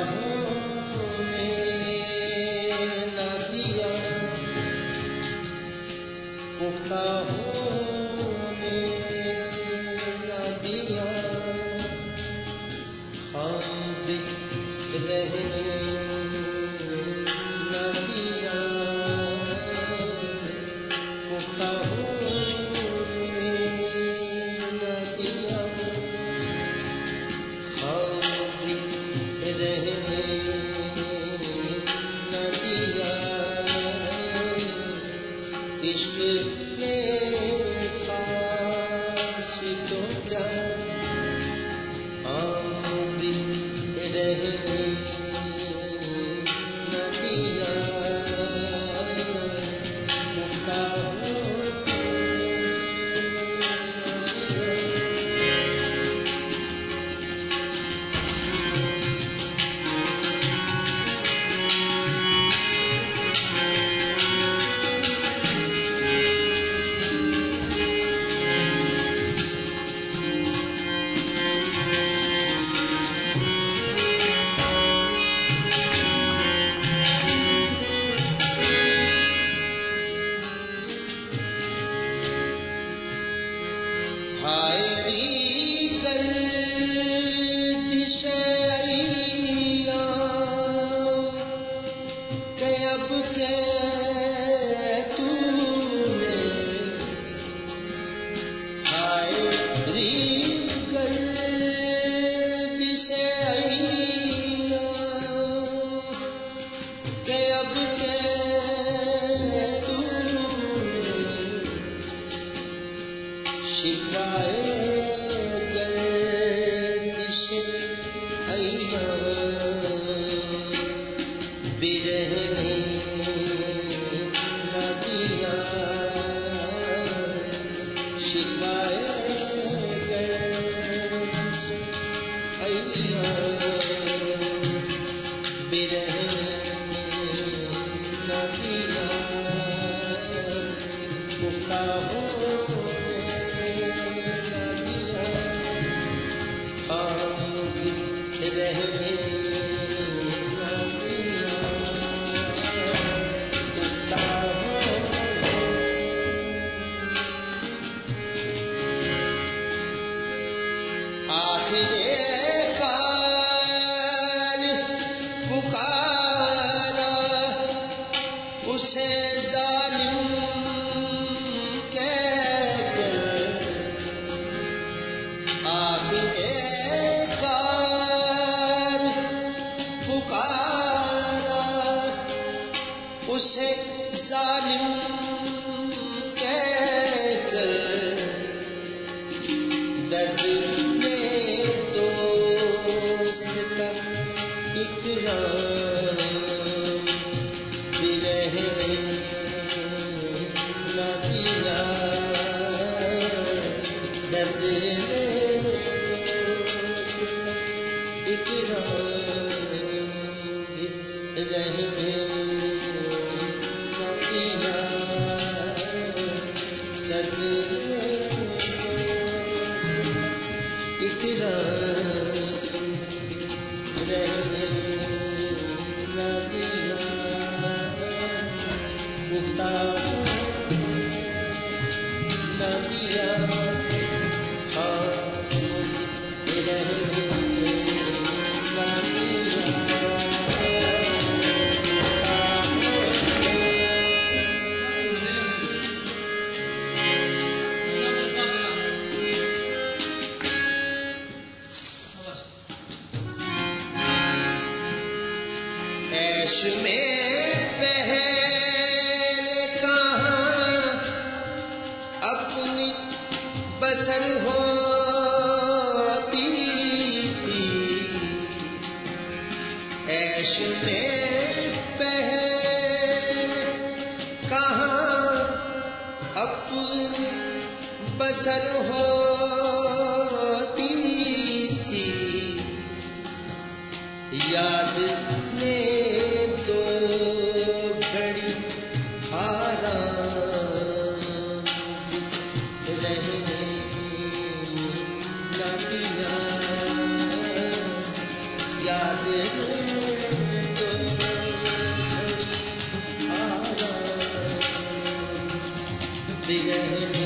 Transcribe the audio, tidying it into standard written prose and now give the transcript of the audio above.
होने न दिया, पुख्ता होने न दिया, खाम भी रहने न दिया, पुख्ता होने न दिया, खाम भी रहने न दिया। इश्क ने खास तो क्या आम भी रहने न दिया, पुख्ता होने न हायरी गर्दिश अय्याम के अब के तूने, हायरी गर्दिश अय्याम के अब के तूने, शिकाए गर्दिश अय्याम भी रहने न दिया, शिकाए गर्दिश अय्याम भी रहने न दिया, पुख्ता होने न दिया, खाम भी रहने न दिया, पुख्ता होने। आखिरे काल पुकारा उसे जालिम कहकर, आखिरे काल पुकारा उसे जालिम कहकर, दर्द ने दोस्त का इकराम भी रहने न दिया, दर्द ने दोस्त का इकराम भी रहने न दिया, दर्द ने दोस्त का इकराम रहने न दिया, पुख्ता होने न दिया, खाम भी रहने न दिया, पुख्ता होने। ऐश में पहले कहाँ अपनी बसर होती थी, ऐश में पहले कहाँ अपनी बसर होती थी, याद ने दो घड़ी आराम रहने न दिया, याद ने विरह